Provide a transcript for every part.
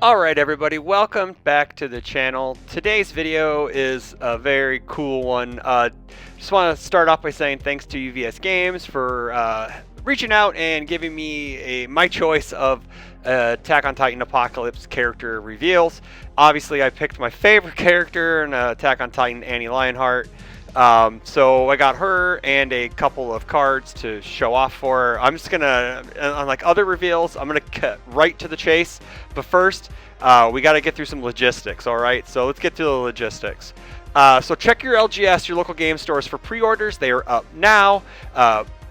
Alright everybody, welcome back to the channel. Today's video is a very cool one. Just want to start off by saying thanks to UVS Games for reaching out and giving me my choice of Attack on Titan Apocalypse character reveals. Obviously I picked my favorite character in Attack on Titan, Annie Lionheart. So I got her and a couple of cards to show off for her. I'm just gonna, unlike other reveals, I'm gonna cut right to the chase. But first, we got to get through some logistics. All right, so let's get to the logistics. So check your LGS, your local game stores for pre-orders. They are up now.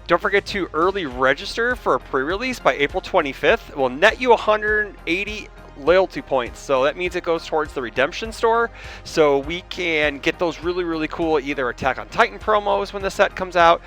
Don't forget to early register for a pre-release by April 25th. It will net you 180 loyalty points, so that means it goes towards the redemption store, so we can get those really cool either Attack on Titan promos when the set comes out,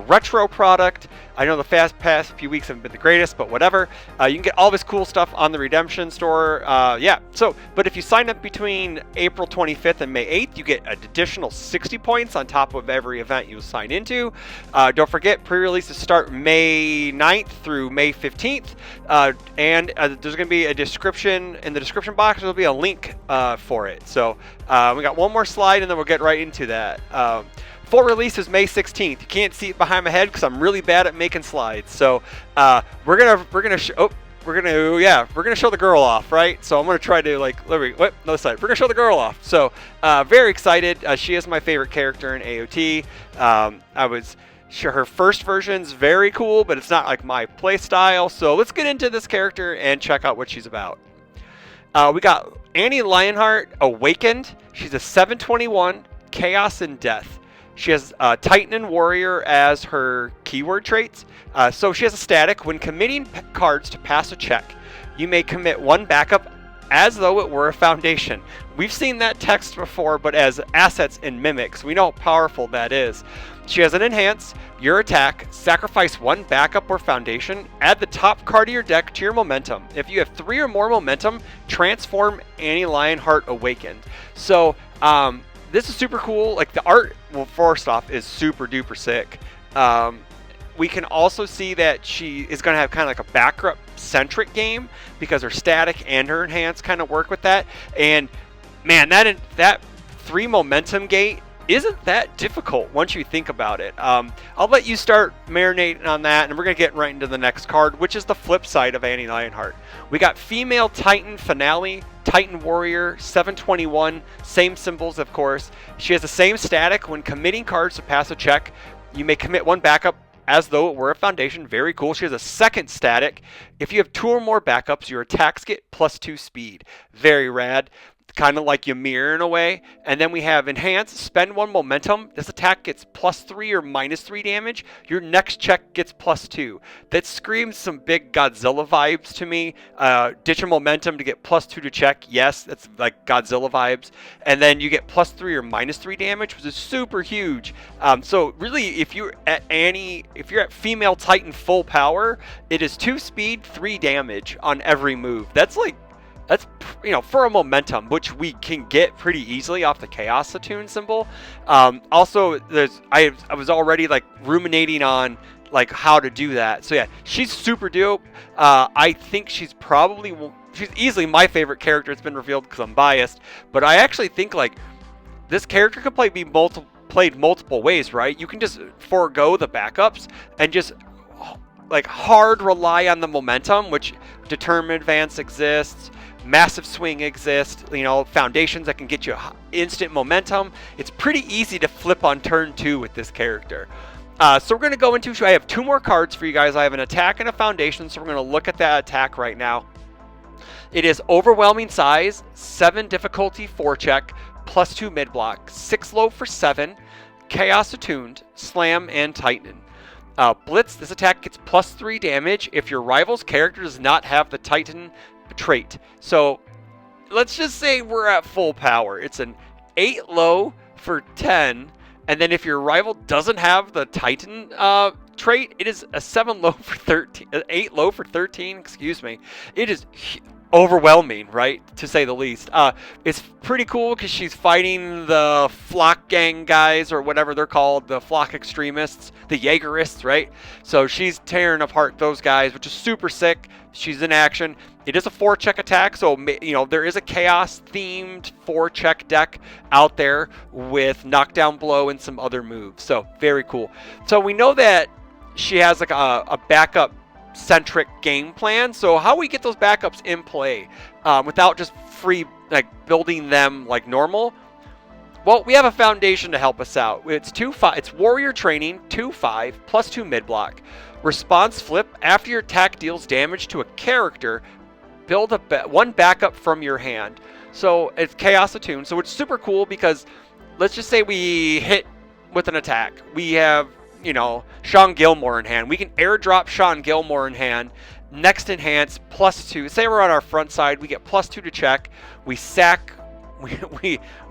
retro product. I know the past few weeks haven't been the greatest, but whatever. You can get all this cool stuff on the redemption store. Yeah, so but if you sign up between April 25th and May 8th, you get an additional 60 points on top of every event you sign into. Don't forget, pre-releases start May 9th through May 15th, and there's going to be a description in the description box. There'll be a link for it. So we got one more slide and then we'll get right into that. Full release is May 16th. You can't see it behind my head because I'm really bad at making slides. So we're gonna show the girl off, right? So I'm gonna try to another slide. We're gonna show the girl off. So very excited. She is my favorite character in AOT. Sure, her first version's very cool, but it's not like my play style. So let's get into this character and check out what she's about. We got Annie Lionheart Awakened. She's a 721 Chaos and Death. She has Titan and Warrior as her keyword traits. So she has a static. When committing cards to pass a check, you may commit one backup as though it were a foundation. We've seen that text before, but as assets and mimics. We know how powerful that is. She has an enhance. Your attack, sacrifice one backup or foundation, add the top card of your deck to your momentum. If you have 3 or more momentum, transform Annie Lionheart Awakened. So this is super cool. Like the art, well, first off, is super duper sick. We can also see that she is going to have kind of like a backup centric game because her static and her enhance kind of work with that. And man, that 3 momentum gate isn't that difficult once you think about it. I'll let you start marinating on that, and we're going to get right into the next card, which is the flip side of Annie Lionheart. We got Female Titan Finale, Titan Warrior, 721, same symbols, of course. She has the same static. When committing cards to pass a check, you may commit one backup as though it were a foundation. Very cool. She has a second static. If you have 2 or more backups, your attacks get +2 speed. Very rad. Kind of like Ymir in a way. And then we have Enhance, spend 1 momentum. This attack gets +3 or -3 damage. Your next check gets +2. That screams some big Godzilla vibes to me. Ditch a momentum to get +2 to check. Yes, that's like Godzilla vibes. And then you get +3 or -3 damage, which is super huge. So really, if you're at Female Titan full power, it is 2 speed, 3 damage on every move. That's for a momentum, which we can get pretty easily off the Chaos Attune symbol. Also, I was already like ruminating on like how to do that. So yeah, she's super dope. I think she's easily my favorite character. It's been revealed because I'm biased, but I actually think like this character could be played multiple ways, right? You can just forego the backups and just like hard rely on the momentum, which Determined Advance exists. Massive Swing exists, foundations that can get you instant momentum. It's pretty easy to flip on turn 2 with this character. So we're going to go into, I have 2 more cards for you guys. I have an attack and a foundation, so we're going to look at that attack right now. It is Overwhelming Size, 7 difficulty, 4 check, +2 mid block, 6 low for 7, Chaos Attuned, Slam, and Titan. Blitz, this attack gets +3 damage if your rival's character does not have the Titan trait. So let's just say we're at full power. It's an 8 low for 10, and then if your rival doesn't have the Titan trait, it is a 7 low for 13, 8 low for 13, excuse me. It is overwhelming, right, to say the least. It's pretty cool because she's fighting the Flock Gang guys, or whatever they're called, the Flock Extremists, the Yeagerists, right? So she's tearing apart those guys, which is super sick. She's in action. It is a 4-check attack, so you know there is a chaos-themed 4-check deck out there with knockdown blow and some other moves. So very cool. So we know that she has like a backup-centric game plan. So how we get those backups in play without just free like building them like normal? Well, we have a foundation to help us out. It's 2/5. It's warrior training 2/5 plus 2 mid block. Response flip: after your attack deals damage to a character, build one backup from your hand. So it's chaos attuned. So it's super cool because let's just say we hit with an attack. We have, you know, Sean Gilmore in hand. We can airdrop Sean Gilmore in hand. Next enhance +2. Say we're on our front side, we get +2 to check. We sack.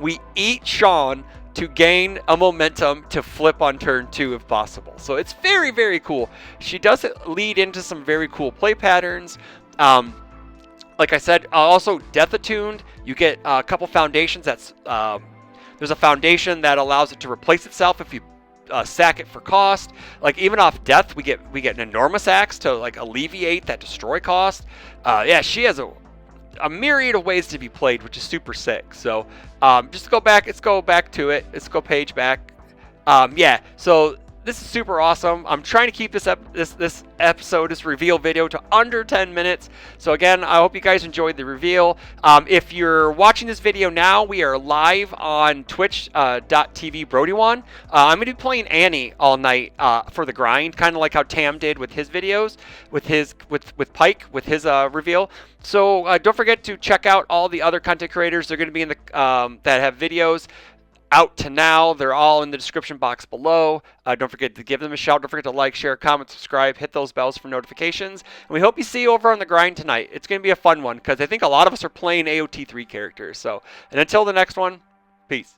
We eat Sean to gain a momentum to flip on turn 2 if possible. So it's very, very cool. She does lead into some very cool play patterns. Like I said, also death attuned. You get a couple foundations. There's a foundation that allows it to replace itself if you sack it for cost. Like even off death, we get an enormous axe to like alleviate that destroy cost. Yeah, she has a myriad of ways to be played, which is super sick. So just go back. Let's go back to it. Let's go page back. Yeah. So this is super awesome. I'm trying to keep this episode, this reveal video, to under 10 minutes. So again, I hope you guys enjoyed the reveal. If you're watching this video now, we are live on twitch.tv Brodywan. I'm going to be playing Annie all night for the grind, kind of like how Tam did with his videos, with Pieck, with his reveal. So don't forget to check out all the other content creators. They're going to be in the that have videos out to now. They're all in the description box below. Don't forget to give them a shout. Don't forget to like, share, comment, subscribe, hit those bells for notifications. And we hope you see you over on the grind tonight. It's going to be a fun one because I think a lot of us are playing AOT3 characters. So, and until the next one, peace.